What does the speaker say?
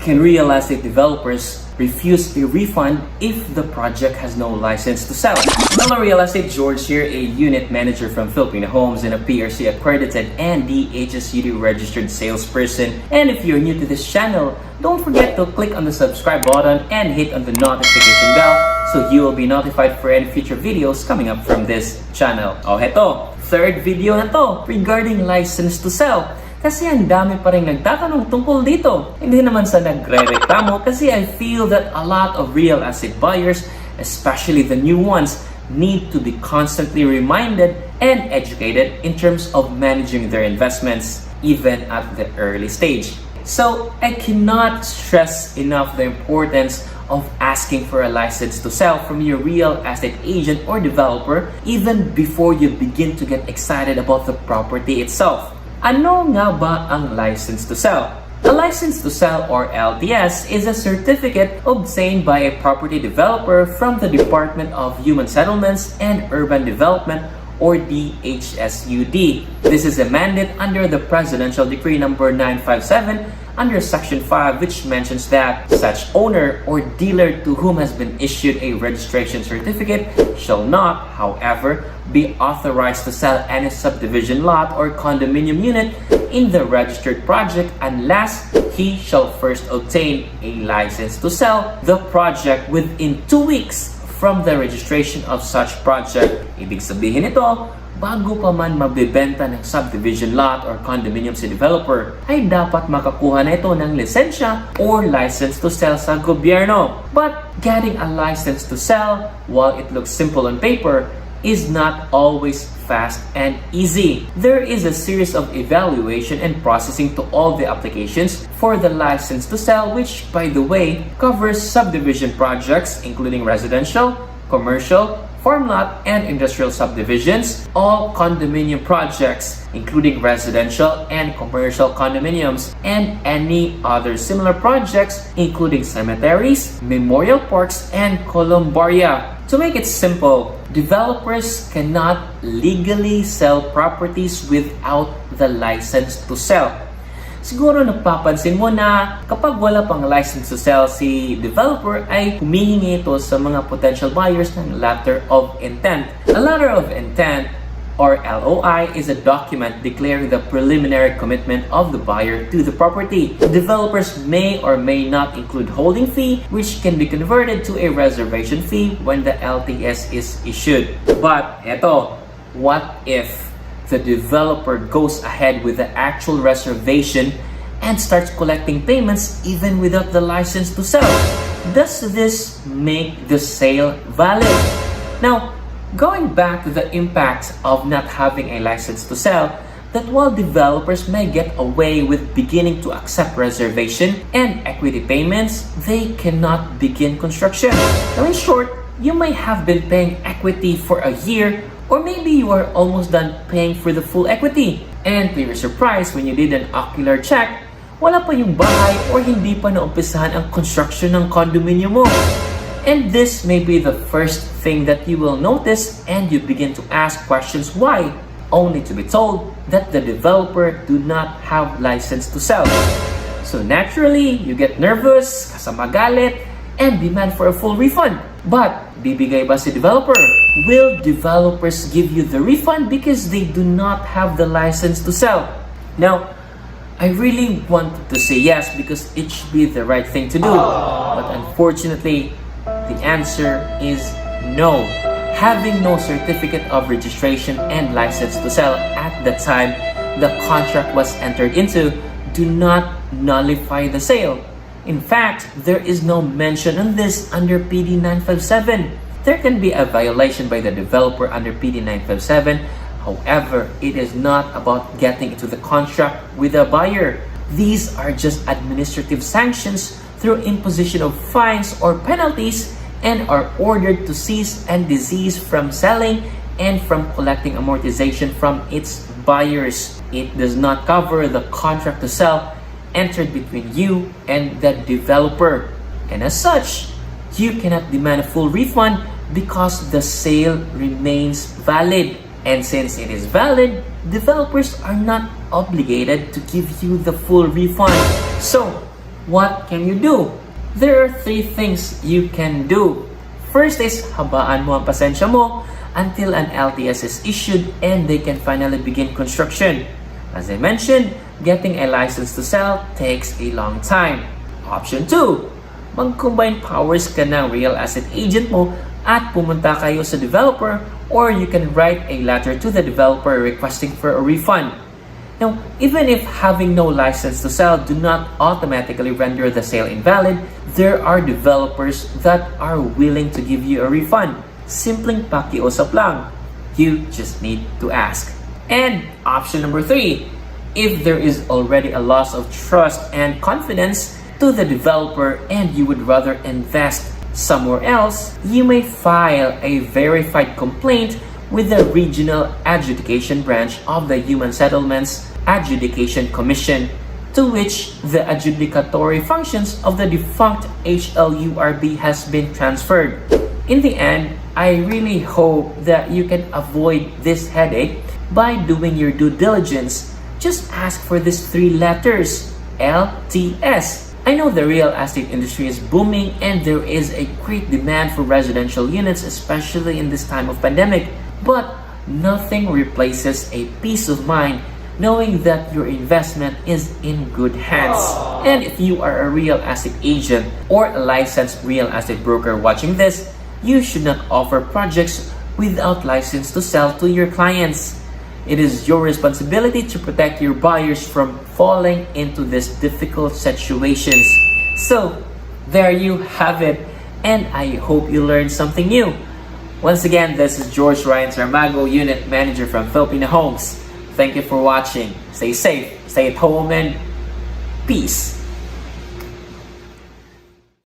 Can real estate developers refuse a refund if the project has no license to sell? Hello Real Estate, George here, a unit manager from Filipino Homes and a PRC accredited and DHSUD registered salesperson. And if you're new to this channel, don't forget to click on the subscribe button and hit on the notification bell so you will be notified for any future videos coming up from this channel. Oh, heto, third video na to regarding license to sell. Kasi ang dami pa rin nagtatanong tungkol dito. Hindi naman sa nagre-reklamo kasi I feel that a lot of real estate buyers, especially the new ones, need to be constantly reminded and educated in terms of managing their investments, even at the early stage. So, I cannot stress enough the importance of asking for a license to sell from your real estate agent or developer even before you begin to get excited about the property itself. Ano nga ba ang license to sell? A license to sell, or LTS, is a certificate obtained by a property developer from the Department of Human Settlements and Urban Development, or DHSUD. This is a mandate under the Presidential Decree number 957 under Section 5, which mentions that such owner or dealer to whom has been issued a registration certificate shall not, however, be authorized to sell any subdivision lot or condominium unit in the registered project unless he shall first obtain a license to sell the project within 2 weeks from the registration of such project. Ibig sabihin ito, bago pa man magbebenta ng subdivision lot or condominium si developer, ay dapat makakuha na ito ng lisensya or license to sell sa gobyerno. But getting a license to sell, while it looks simple on paper, is not always fast and easy. There is a series of evaluation and processing to all the applications for the license to sell, which, by the way, covers subdivision projects including residential, commercial, farm lot, and industrial subdivisions, all condominium projects, including residential and commercial condominiums, and any other similar projects, including cemeteries, memorial parks, and columbaria. To make it simple, developers cannot legally sell properties without the license to sell. Siguro napapansin mo na kapag wala pang license to sell si developer ay humihingi ito sa mga potential buyers ng letter of intent. A letter of intent, or LOI, is a document declaring the preliminary commitment of the buyer to the property. Developers may or may not include holding fee, which can be converted to a reservation fee when the LTS is issued. But eto, what if the developer goes ahead with the actual reservation and starts collecting payments even without the license to sell? Does this make the sale valid? Now, going back to the impact of not having a license to sell, that while developers may get away with beginning to accept reservation and equity payments, they cannot begin construction. Now, in short, you may have been paying equity for a year, or maybe you are almost done paying for the full equity. And to your surprise, when you did an ocular check, wala pa yung bahay or hindi pa naumpisahan ang construction ng condominium mo. And this may be the first thing that you will notice, and you begin to ask questions why, only to be told that the developer do not have license to sell. So naturally, you get nervous, kasamagalit, and demand for a full refund. But bibigay ba si developer? Will developers give you the refund because they do not have the license to sell? Now, I really want to say yes because it should be the right thing to do. But unfortunately, the answer is no. Having no certificate of registration and license to sell at the time the contract was entered into do not nullify the sale. In fact, there is no mention on this under PD 957. There can be a violation by the developer under PD 957. However, it is not about getting into the contract with a buyer. These are just administrative sanctions through imposition of fines or penalties and are ordered to cease and desist from selling and from collecting amortization from its buyers. It does not cover the contract to sell entered between you and the developer. And as such, you cannot demand a full refund because the sale remains valid. And since it is valid, developers are not obligated to give you the full refund. So, what can you do? There are 3 things you can do. First is, habaan mo ang pasensya mo until an LTS is issued and they can finally begin construction. As I mentioned, getting a license to sell takes a long time. Option 2, mag-combine powers ka ng real estate agent mo at pumunta kayo sa developer, or you can write a letter to the developer requesting for a refund. Now, even if having no license to sell do not automatically render the sale invalid, there are developers that are willing to give you a refund. Simpleng pakiusap lang. You just need to ask. And option number 3, if there is already a loss of trust and confidence to the developer and you would rather invest somewhere else, you may file a verified complaint with the Regional Adjudication Branch of the Human Settlements Adjudication Commission, to which the adjudicatory functions of the defunct HLURB has been transferred. In the end, I really hope that you can avoid this headache by doing your due diligence. Just ask for these 3 letters, LTS. I know the real estate industry is booming and there is a great demand for residential units, especially in this time of pandemic. But nothing replaces a peace of mind knowing that your investment is in good hands. And if you are a real estate agent or a licensed real estate broker watching this, you should not offer projects without license to sell to your clients. It is your responsibility to protect your buyers from falling into these difficult situations. So, there you have it, and I hope you learned something new. Once again, this is George Ryan Sarmago, Unit Manager from Filipino Homes. Thank you for watching. Stay safe, stay at home, and peace.